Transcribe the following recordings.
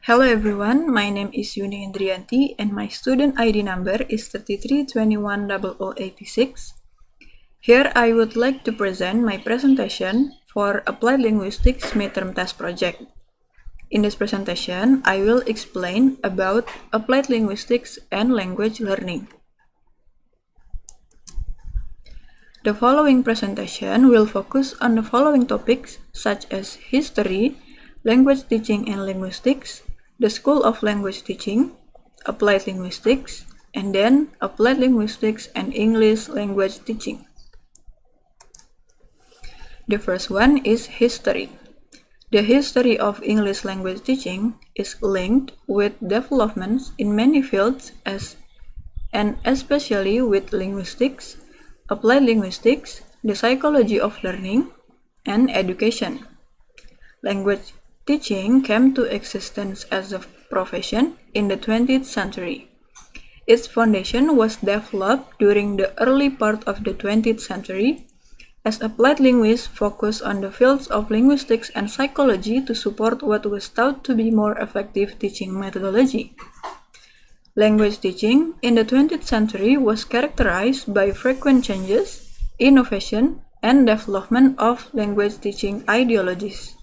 Hello everyone, my name is Yuni Indrianti and my student ID number is 33210086. Here I would like to present my presentation for Applied Linguistics Midterm Test Project. In this presentation, I will explain about Applied Linguistics and Language Learning. The following presentation will focus on the following topics such as history, language teaching and linguistics, the School of Language Teaching, Applied Linguistics, and then Applied Linguistics and English Language Teaching. The first one is history. The history of English language teaching is linked with developments in many fields and especially with linguistics, applied linguistics, the psychology of learning, and education. Language teaching came to existence as a profession in the 20th century. Its foundation was developed during the early part of the 20th century as applied linguists focused on the fields of linguistics and psychology to support what was thought to be more effective teaching methodology. Language teaching in the 20th century was characterized by frequent changes, innovation, and development of language teaching ideologies.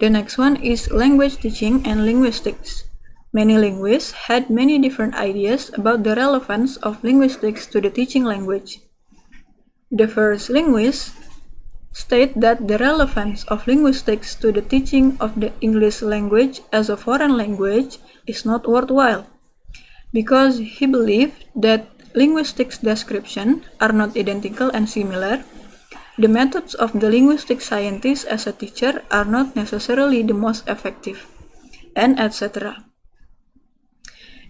The next one is language teaching and linguistics. Many linguists had many different ideas about the relevance of linguistics to the teaching language. The first linguists state that the relevance of linguistics to the teaching of the English language as a foreign language is not worthwhile, because he believed that linguistics descriptions are not identical and similar. The methods of the linguistic scientist as a teacher are not necessarily the most effective, and etc.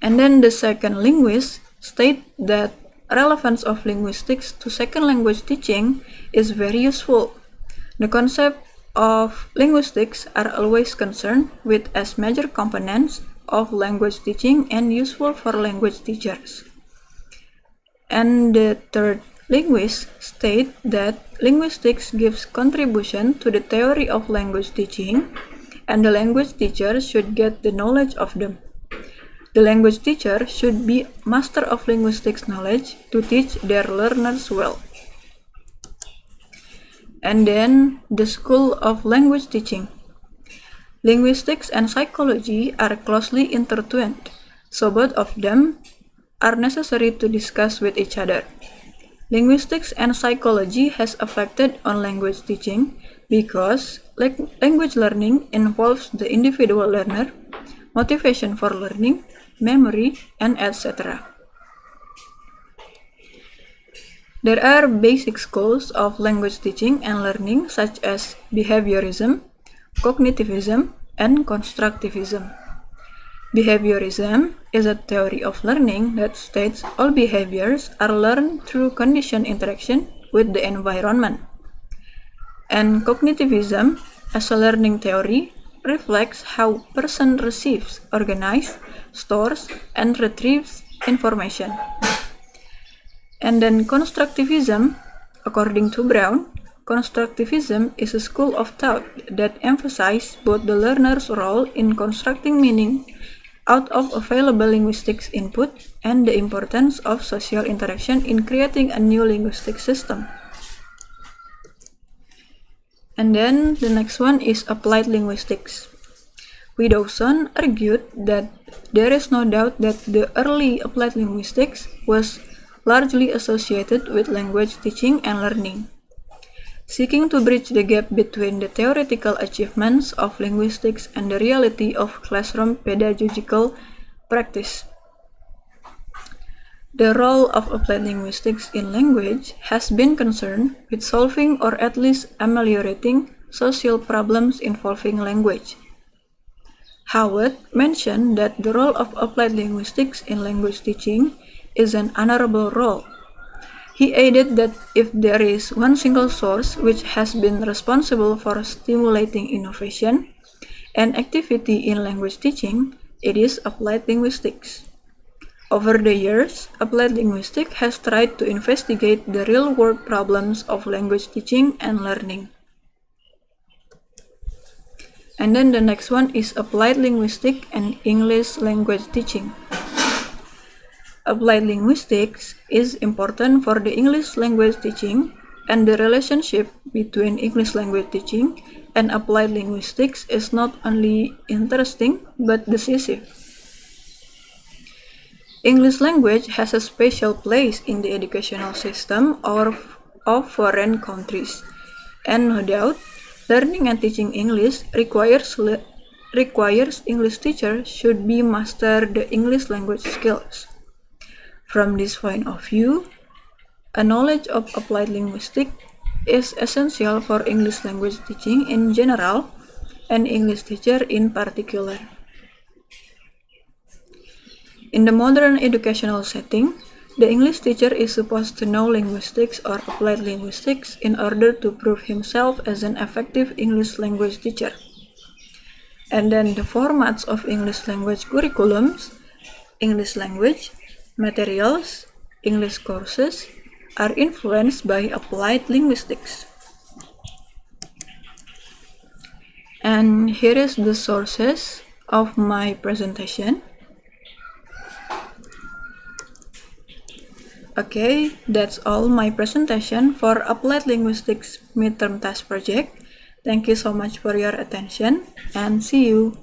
And then the second linguist state that relevance of linguistics to second language teaching is very useful. The concept of linguistics are always concerned with as major components of language teaching and useful for language teachers. And the third linguists state that linguistics gives contribution to the theory of language teaching, and the language teacher should get the knowledge of them. The language teacher should be master of linguistics knowledge to teach their learners well. And then the School of Language Teaching. Linguistics and psychology are closely intertwined, so both of them are necessary to discuss with each other. Linguistics and psychology has affected on language teaching because language learning involves the individual learner, motivation for learning, memory, and etc. There are basic schools of language teaching and learning such as behaviorism, cognitivism, and constructivism. Behaviorism is a theory of learning that states all behaviors are learned through conditioned interaction with the environment. And cognitivism, as a learning theory, reflects how a person receives, organizes, stores, and retrieves information. And then constructivism, according to Brown, constructivism is a school of thought that emphasizes both the learner's role in constructing meaning out of available linguistics input and the importance of social interaction in creating a new linguistic system. And then the next one is applied linguistics. Widdowson argued that there is no doubt that the early applied linguistics was largely associated with language teaching and learning, seeking to bridge the gap between the theoretical achievements of linguistics and the reality of classroom pedagogical practice. The role of applied linguistics in language has been concerned with solving or at least ameliorating social problems involving language. Howard mentioned that the role of applied linguistics in language teaching is an honorable role. He added that if there is one single source which has been responsible for stimulating innovation and activity in language teaching, it is applied linguistics. Over the years, applied linguistics has tried to investigate the real-world problems of language teaching and learning. And then the next one is applied linguistics and English language teaching. Applied linguistics is important for the English language teaching, and the relationship between English language teaching and applied linguistics is not only interesting but decisive. English language has a special place in the educational system of foreign countries, and no doubt, learning and teaching English requires English teachers should be master the English language skills. From this point of view, a knowledge of applied linguistics is essential for English language teaching in general and English teacher in particular. In the modern educational setting, the English teacher is supposed to know linguistics or applied linguistics in order to prove himself as an effective English language teacher. And then the formats of English language curriculums, English language, materials, English courses are influenced by applied linguistics. And here is the sources of my presentation. Okay, that's all my presentation for Applied Linguistics Midterm Test Project. Thank you so much for your attention and see you.